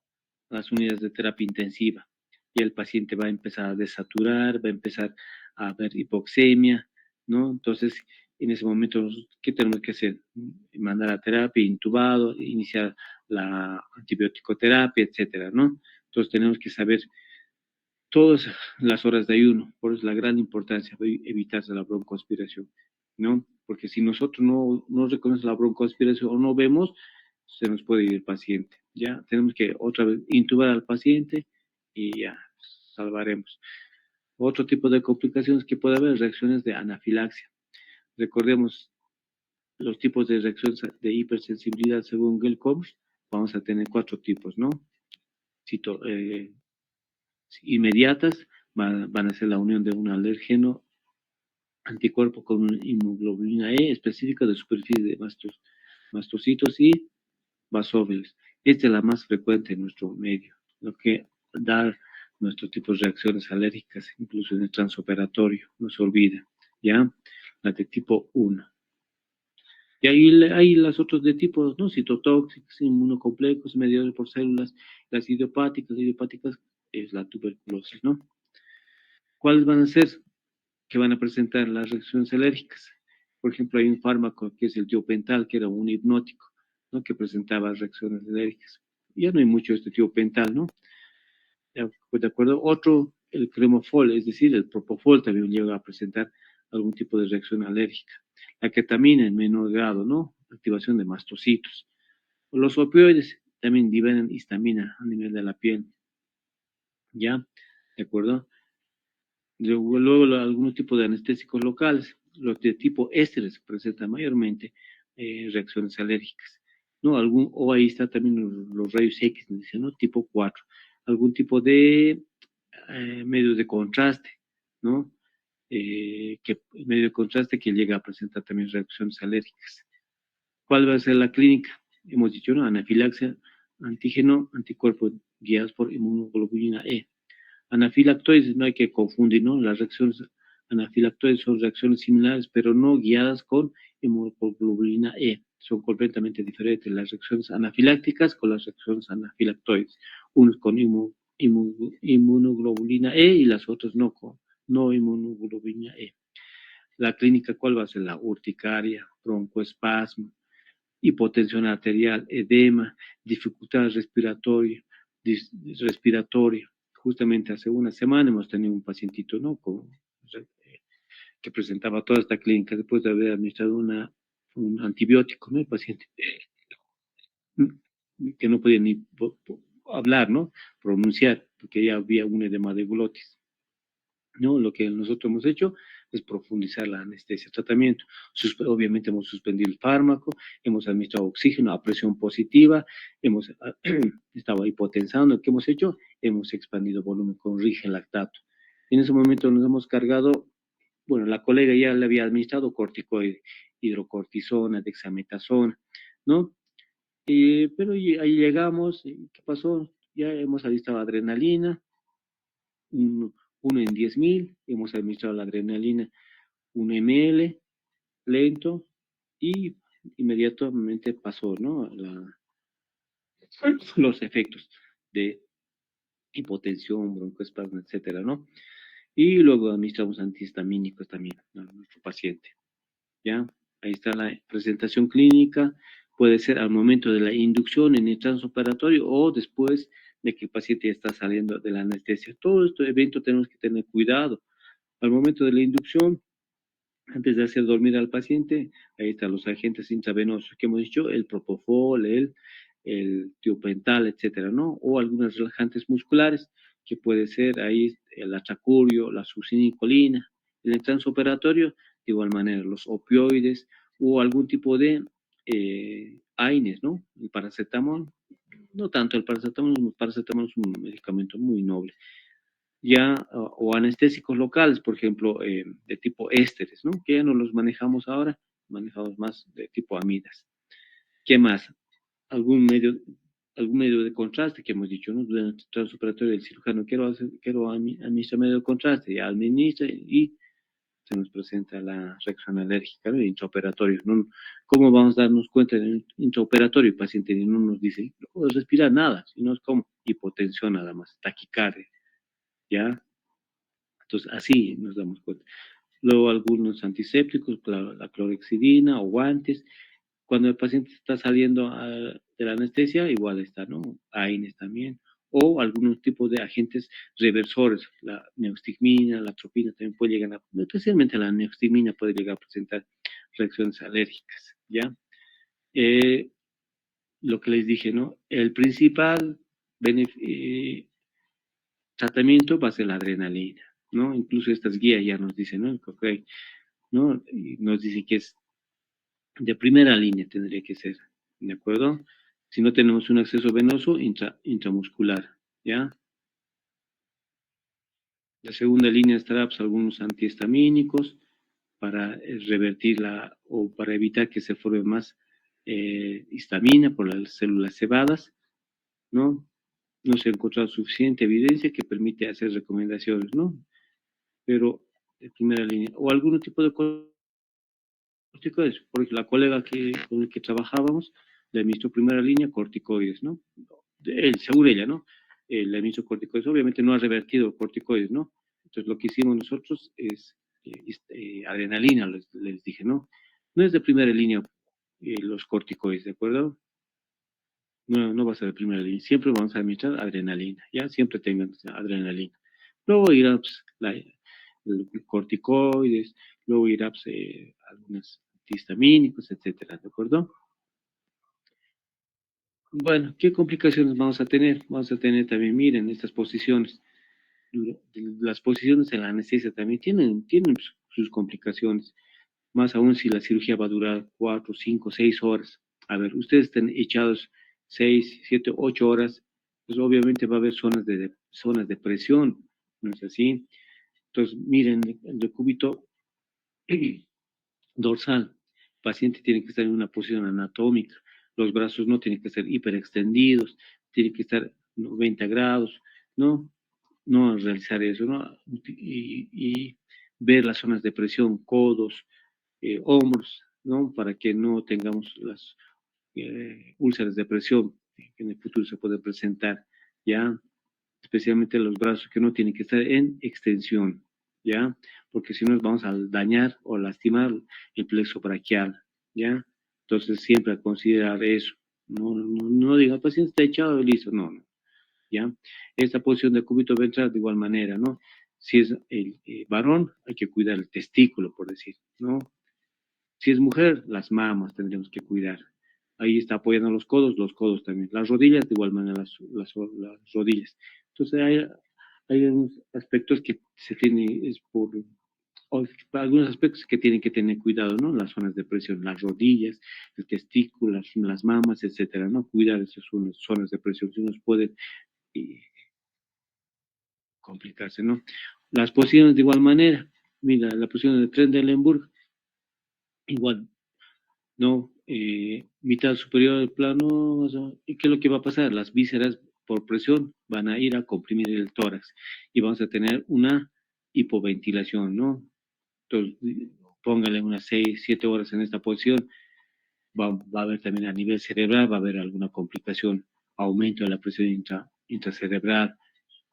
las unidades de terapia intensiva. Y el paciente va a empezar a desaturar, va a empezar a haber hipoxemia, ¿no? Entonces, en ese momento, ¿qué tenemos que hacer? Mandar a terapia, intubado, iniciar la antibiótico-terapia, etcétera, ¿no? Entonces, tenemos que saber todas las horas de ayuno, por eso la gran importancia de evitarse la broncoaspiración, ¿no? Porque si nosotros no reconocemos la broncoaspiración o no vemos, se nos puede ir el paciente, ¿ya? Tenemos que otra vez intubar al paciente y ya, salvaremos. Otro tipo de complicaciones que puede haber, reacciones de anafilaxia. Recordemos los tipos de reacciones de hipersensibilidad según Gelcom, vamos a tener 4 tipos, ¿no? Cito, inmediatas, van a ser la unión de un alérgeno anticuerpo con inmunoglobulina E específica de superficie de mastocitos y basófilos. Esta es la más frecuente en nuestro medio, lo que da nuestro tipo de reacciones alérgicas, incluso en el transoperatorio, no se olvida, ¿ya? La de tipo 1. Y ahí hay las otras de tipo, ¿no? Citotóxicos, inmunocomplejos, mediados por células, las idiopáticas es la tuberculosis, ¿no? ¿Cuáles van a ser que van a presentar las reacciones alérgicas? Por ejemplo, hay un fármaco que es el tiopental, que era un hipnótico, ¿no? Que presentaba reacciones alérgicas. Ya no hay mucho de este tiopental, ¿no? De acuerdo, otro, el cremofol, es decir, el propofol también llega a presentar algún tipo de reacción alérgica. La ketamina en menor grado, ¿no? Activación de mastocitos. Los opioides también liberan histamina a nivel de la piel, ¿ya? ¿De acuerdo? Luego algunos tipos de anestésicos locales, los de tipo ésteres presentan mayormente reacciones alérgicas, ¿no? O ahí está también los rayos X, ¿no? Tipo 4, algún tipo de medios de contraste, ¿no? Medio de contraste que llega a presentar también reacciones alérgicas. ¿Cuál va a ser la clínica? Hemos dicho, ¿no? Anafilaxia, antígeno, anticuerpo guiados por inmunoglobulina E. Anafilactoides, no hay que confundir, ¿no? Las reacciones anafilactoides son reacciones similares, pero no guiadas con inmunoglobulina E. Son completamente diferentes las reacciones anafilácticas con las reacciones anafilactoides. Unos con inmunoglobulina E y las otras no con no inmunoglobulina E. La clínica, ¿cuál va a ser? La urticaria, broncoespasmo, hipotensión arterial, edema, dificultad respiratoria. Justamente hace una semana hemos tenido un pacientito, ¿no? Que presentaba toda esta clínica después de haber administrado un antibiótico, ¿no? El paciente que no podía ni hablar, ¿no? Pronunciar, porque ya había un edema de glotis. ¿No? Lo que nosotros hemos hecho es profundizar la anestesia, tratamiento. Obviamente hemos suspendido el fármaco, hemos administrado oxígeno a presión positiva, hemos estado hipotensando. ¿Qué hemos hecho? Hemos expandido volumen con lactato. En ese momento nos hemos cargado, bueno, la colega ya le había administrado corticoide, hidrocortisona, dexametasona, ¿no? Pero ahí llegamos, ¿qué pasó? Ya hemos administrado adrenalina, uno en 10.000, hemos administrado la adrenalina 1 ml, lento, y inmediatamente pasó, ¿no? Los efectos de hipotensión, broncoespasmo, etcétera, ¿no? Y luego administramos antihistamínicos también a nuestro paciente, ¿ya? Ahí está la presentación clínica, puede ser al momento de la inducción en el transoperatorio o después de que el paciente ya está saliendo de la anestesia. Todo este evento tenemos que tener cuidado. Al momento de la inducción, antes de hacer dormir al paciente, ahí están los agentes intravenosos que hemos dicho, el propofol, el tiopental, etcétera, ¿no? O algunos relajantes musculares, que puede ser ahí el atracurio, la succinilcolina. En el transoperatorio, de igual manera, los opioides o algún tipo de AINES, ¿no? El paracetamol, no tanto el paracetamol es un medicamento muy noble, ya, o anestésicos locales, por ejemplo, de tipo ésteres, ¿no? Que ya no los manejamos ahora, manejamos más de tipo amidas. ¿Qué más? Algún medio, algún medio de contraste que hemos dicho, ¿no? Durante el transoperatorio del cirujano, quiero administrar medio de contraste, ya administra y se nos presenta la reacción alérgica, ¿no? Intraoperatorio, ¿no? ¿Cómo vamos a darnos cuenta del intraoperatorio? El paciente no nos dice, no puedo respirar nada, sino es como hipotensión nada más, taquicardia, ¿ya? Entonces, así nos damos cuenta. Luego, algunos antisépticos, la clorexidina o guantes. Cuando el paciente está saliendo de la anestesia, igual está, ¿no? AINES también. O algunos tipos de agentes reversores, la neostigmina, la atropina también puede llegar especialmente la neostigmina puede llegar a presentar reacciones alérgicas, ¿ya? Eh, lo que les dije, ¿no? El principal tratamiento va a ser la adrenalina, ¿no? Incluso estas guías ya nos dicen, ¿no? Okay, ¿no? Y nos dice que es de primera línea tendría que ser, ¿de acuerdo? Si no tenemos un acceso venoso intramuscular, ¿ya? La segunda línea estará pues, algunos antihistamínicos para revertirla o para evitar que se forme más histamina por las células cebadas, ¿no? No se ha encontrado suficiente evidencia que permite hacer recomendaciones, ¿no? Pero de primera línea, o algún tipo de corticoides, porque la colega con la que trabajábamos le administró primera línea corticoides, ¿no? Seguro ella, ¿no? Le administró corticoides, obviamente no ha revertido corticoides, ¿no? Entonces lo que hicimos nosotros es adrenalina, les dije, ¿no? No es de primera línea los corticoides, ¿de acuerdo? No, no va a ser de primera línea, siempre vamos a administrar adrenalina, ¿ya? Siempre tengan adrenalina. Luego irá pues, corticoides, luego irá pues, algunos antihistamínicos, etcétera, ¿de acuerdo? Bueno, ¿qué complicaciones vamos a tener? Vamos a tener también, miren, estas posiciones. Las posiciones en la anestesia también tienen sus complicaciones, más aún si la cirugía va a durar 4, 5, 6 horas. A ver, ustedes están echados 6, 7, 8 horas, pues obviamente va a haber zonas de presión, ¿no es así? Entonces, miren, el decúbito dorsal, el paciente tiene que estar en una posición anatómica, los brazos no tienen que ser hiperextendidos, tienen que estar 90 grados, ¿no? No realizar eso, ¿no? Y ver las zonas de presión, codos, hombros, ¿no? Para que no tengamos las úlceras de presión que en el futuro se pueden presentar, ¿ya? Especialmente los brazos que no tienen que estar en extensión, ¿ya? Porque si no nos vamos a dañar o lastimar el plexo braquial, ¿ya? Entonces siempre a considerar eso. No diga, el paciente está echado y listo, no, no, ¿ya? Esta posición de cúbito ventral de igual manera, ¿no? Si es el varón, hay que cuidar el testículo, por decir, ¿no? Si es mujer, las mamas tendríamos que cuidar. Ahí está apoyando los codos también. Las rodillas, de igual manera, las rodillas. Entonces, hay unos aspectos que se tienen, o algunos aspectos que tienen que tener cuidado, ¿no? Las zonas de presión, las rodillas, el testículo, las mamas, etcétera, ¿no? Cuidar esas zonas de presión, si nos pueden eh, complicarse, ¿no? Las posiciones de igual manera. Mira, la posición de Trendelenburg, igual, ¿no? Mitad superior del plano, ¿y qué es lo que va a pasar? Las vísceras por presión van a ir a comprimir el tórax y vamos a tener una hipoventilación, ¿no? Entonces, póngale unas 6, 7 horas en esta posición, va a haber también a nivel cerebral, va a haber alguna complicación, aumento de la presión intracerebral,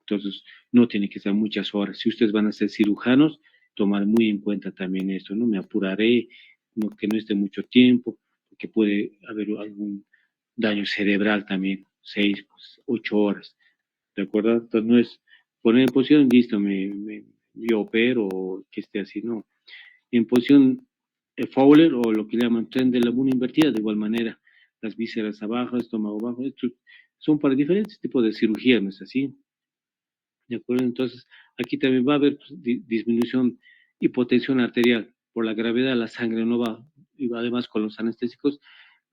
entonces no tiene que ser muchas horas. Si ustedes van a ser cirujanos, tomar muy en cuenta también esto, ¿no? Me apuraré, no, que no esté mucho tiempo, porque puede haber algún daño cerebral también, 6, 8 horas, ¿de acuerdo? Entonces no es poner en posición, listo, yo opero o que esté así, no. En posición Fowler o lo que llaman tren de laguna invertida, de igual manera, las vísceras abajo, estómago abajo, estos son para diferentes tipos de cirugía, ¿no es así? ¿De acuerdo? Entonces, aquí también va a haber pues, disminución, hipotensión arterial. Por la gravedad, la sangre no va, y además con los anestésicos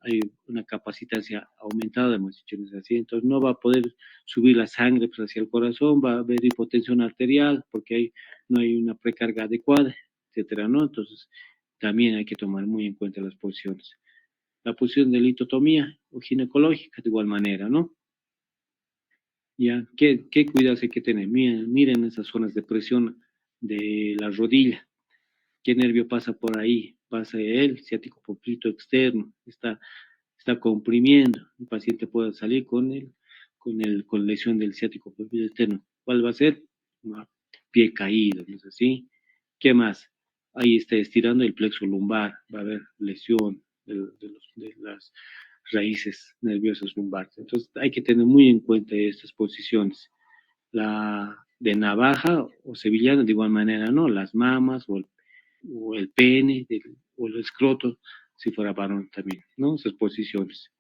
hay una capacitancia aumentada, hemos dicho, ¿no es así? Entonces, no va a poder subir la sangre pues, hacia el corazón, va a haber hipotensión arterial porque no hay una precarga adecuada, etcétera, ¿no? Entonces, también hay que tomar muy en cuenta las posiciones. La posición de litotomía o ginecológica, de igual manera, ¿no? Ya, ¿qué cuidados hay que tener? Miren esas zonas de presión de la rodilla. ¿Qué nervio pasa por ahí? Pasa el ciático poplito externo. Está comprimiendo. El paciente puede salir con lesión del ciático poplito externo. ¿Cuál va a ser? Pie caído, ¿no es así? ¿Qué más? Ahí está estirando el plexo lumbar. Va a haber lesión de las raíces nerviosas lumbares. Entonces hay que tener muy en cuenta estas posiciones. La de navaja o sevillana de igual manera, ¿no? Las mamas o el pene o el escroto, si fuera varón también, ¿no? Esas posiciones.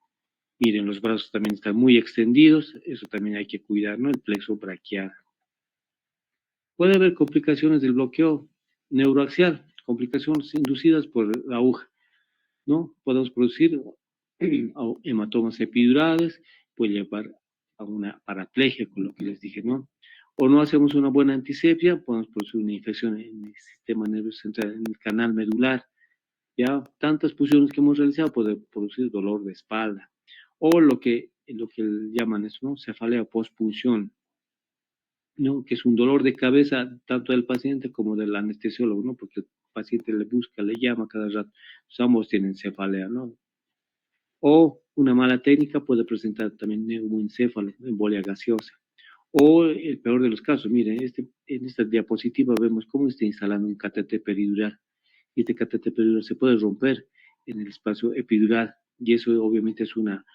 Miren, los brazos también están muy extendidos, eso también hay que cuidar, ¿no? El plexo braquial. Puede haber complicaciones del bloqueo neuroaxial, complicaciones inducidas por la aguja. ¿No? Podemos producir hematomas epidurales, puede llevar a una paraplegia, con lo que les dije, ¿no? O no hacemos una buena antisepsia, podemos producir una infección en el sistema nervioso central, en el canal medular. Ya tantas posiciones que hemos realizado puede producir dolor de espalda. O lo que lo que llaman eso, ¿no? Cefalea postpunción, ¿no? Que es un dolor de cabeza tanto del paciente como del anestesiólogo, ¿no? Porque el paciente le busca, le llama cada rato. Pues ambos tienen cefalea, ¿no? O una mala técnica puede presentar también neumoencéfalo, embolia gaseosa. O el peor de los casos, miren, en esta diapositiva vemos cómo está instalando un catéter peridural. Y este catéter peridural se puede romper en el espacio epidural y eso obviamente es una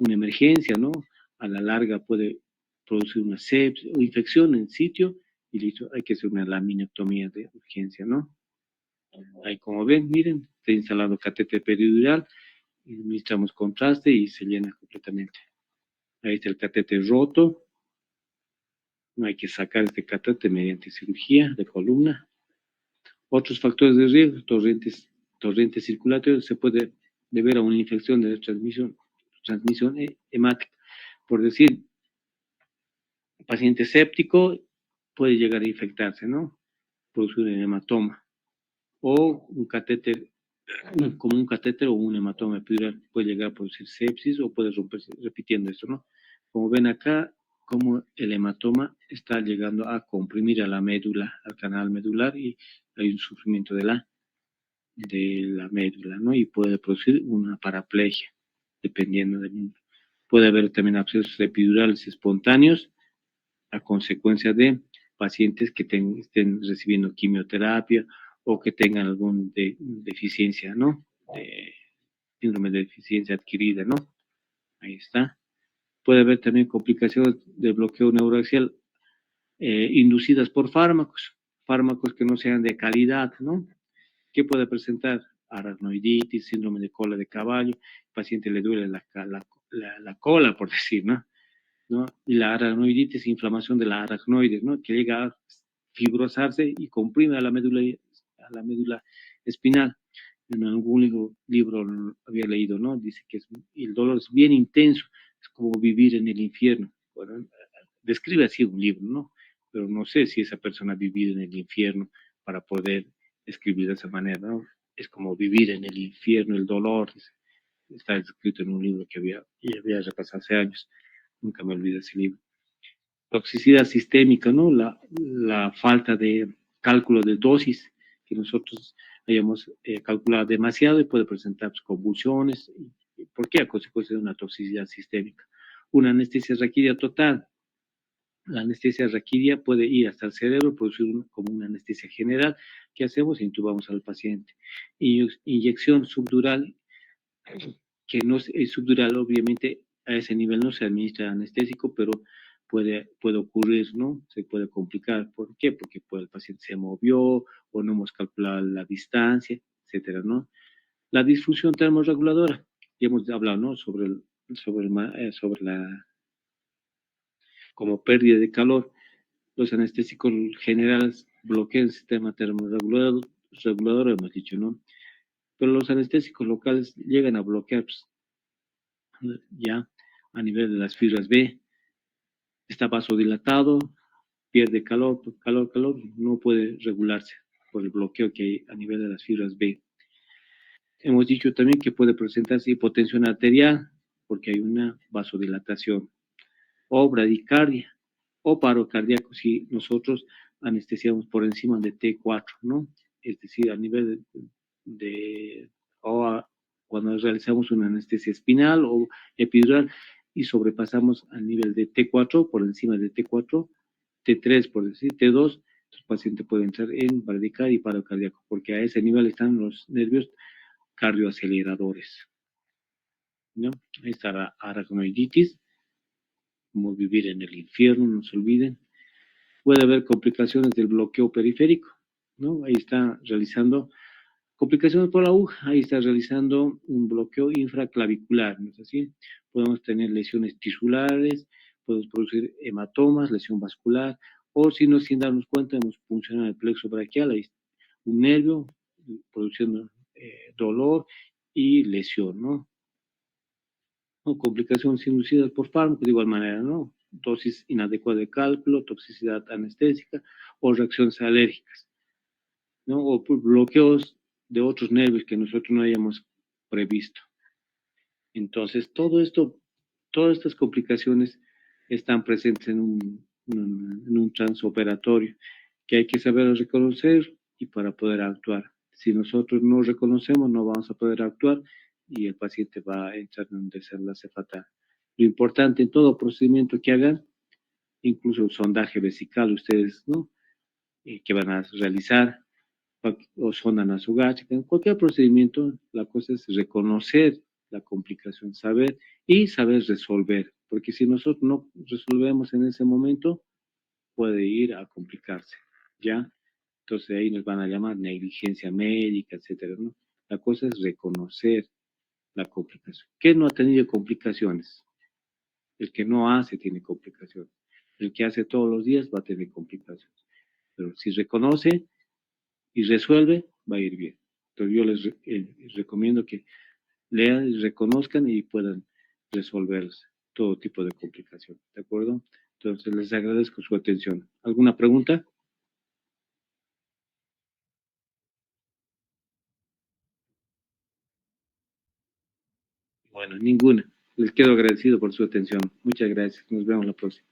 emergencia, ¿no? A la larga puede producir una sepsis o infección en sitio y listo, hay que hacer una laminectomía de urgencia, ¿no? Ahí como ven, miren, está instalado catéter peridural, administramos contraste y se llena completamente. Ahí está el catéter roto, no hay que sacar este catéter mediante cirugía de columna. Otros factores de riesgo, torrentes circulatorios, se puede deber a una infección de transmisión hemática. Por decir, paciente séptico puede llegar a infectarse, ¿no? Producir un hematoma. O un catéter, como un catéter o un hematoma epidural puede llegar a producir sepsis o puede romperse, repitiendo esto, ¿no? Como ven acá, como el hematoma está llegando a comprimir a la médula, al canal medular y hay un sufrimiento de la médula, ¿no? Y puede producir una paraplegia, dependiendo del número. Puede haber también abscesos epidurales espontáneos a consecuencia de pacientes que estén recibiendo quimioterapia o que tengan alguna deficiencia, ¿no? De síndrome de deficiencia adquirida, ¿no? Ahí está. Puede haber también complicaciones de bloqueo neuroaxial inducidas por fármacos que no sean de calidad, ¿no? ¿Qué puede presentar? Aracnoiditis, síndrome de cola de caballo, el paciente le duele la cola, por decir, ¿no? ¿No? Y la aracnoiditis, inflamación de la aracnoides, ¿no? Que llega a fibrosarse y comprime a la médula espinal. En algún libro había leído, ¿no? Dice que el dolor es bien intenso, es como vivir en el infierno. Bueno, describe así un libro, ¿no? Pero no sé si esa persona ha vivido en el infierno para poder escribir de esa manera, ¿no? Es como vivir en el infierno, el dolor. Está escrito en un libro que había repasado hace años. Nunca me olvido ese libro. Toxicidad sistémica, ¿no? La falta de cálculo de dosis, que nosotros hayamos calculado demasiado y puede presentar pues, convulsiones. ¿Por qué? A consecuencia de una toxicidad sistémica. Una anestesia raquídea total. La anestesia raquídea puede ir hasta el cerebro, producir como una anestesia general. ¿Qué hacemos? Intubamos al paciente. Inyección subdural, que no es subdural, obviamente a ese nivel no se administra anestésico, pero puede ocurrir, ¿no? Se puede complicar. ¿Por qué? Porque el paciente se movió o no hemos calculado la distancia, etcétera, ¿no? La disfunción termorreguladora, ya hemos hablado, ¿no? Sobre la, como pérdida de calor. Los anestésicos generales bloquean el sistema termorregulador, hemos dicho, ¿no? Pero los anestésicos locales llegan a bloquear pues, ya a nivel de las fibras B, está vasodilatado, pierde calor, no puede regularse por el bloqueo que hay a nivel de las fibras B. Hemos dicho también que puede presentarse hipotensión arterial porque hay una vasodilatación, o bradicardia, o paro cardíaco si nosotros anestesiamos por encima de T4, ¿no? Es decir, a nivel cuando realizamos una anestesia espinal o epidural y sobrepasamos al nivel de T4, por encima de T4, T3, por decir, T2, el paciente puede entrar en bradicardia y paro cardíaco, porque a ese nivel están los nervios cardioaceleradores, ¿no? Ahí está la aracnoiditis, como vivir en el infierno, no se olviden. Puede haber complicaciones del bloqueo periférico, ¿no? Ahí está realizando complicaciones por la aguja, ahí está realizando un bloqueo infraclavicular, ¿no es así? Podemos tener lesiones tisulares, podemos producir hematomas, lesión vascular, o si no, sin darnos cuenta, hemos puncionado el plexo braquial, ahí está un nervio produciendo dolor y lesión, ¿no? ¿No? Complicaciones inducidas por fármacos, de igual manera, ¿no? Dosis inadecuada de cálculo, toxicidad anestésica o reacciones alérgicas, ¿no? O por bloqueos de otros nervios que nosotros no hayamos previsto. Entonces, todo esto Todas estas complicaciones están presentes en un transoperatorio que hay que saber reconocer y para poder actuar. Si nosotros no reconocemos, no vamos a poder actuar y el paciente va a entrar en un desenlace fatal. Lo importante en todo procedimiento que hagan, incluso un sondaje vesical, ustedes, ¿no? Que van a realizar, o sonda nasogástrica, en cualquier procedimiento, la cosa es reconocer la complicación, saber y saber resolver, porque si nosotros no resolvemos en ese momento, puede ir a complicarse, ¿ya? Entonces ahí nos van a llamar negligencia médica, etcétera, ¿no? La cosa es reconocer la complicación. ¿Quién no ha tenido complicaciones? El que no hace tiene complicaciones. El que hace todos los días va a tener complicaciones. Pero si reconoce y resuelve, va a ir bien. Entonces yo les recomiendo que lean y reconozcan y puedan resolver todo tipo de complicación, ¿de acuerdo? Entonces les agradezco su atención. ¿Alguna pregunta? Bueno, ninguna. Les quedo agradecido por su atención. Muchas gracias. Nos vemos la próxima.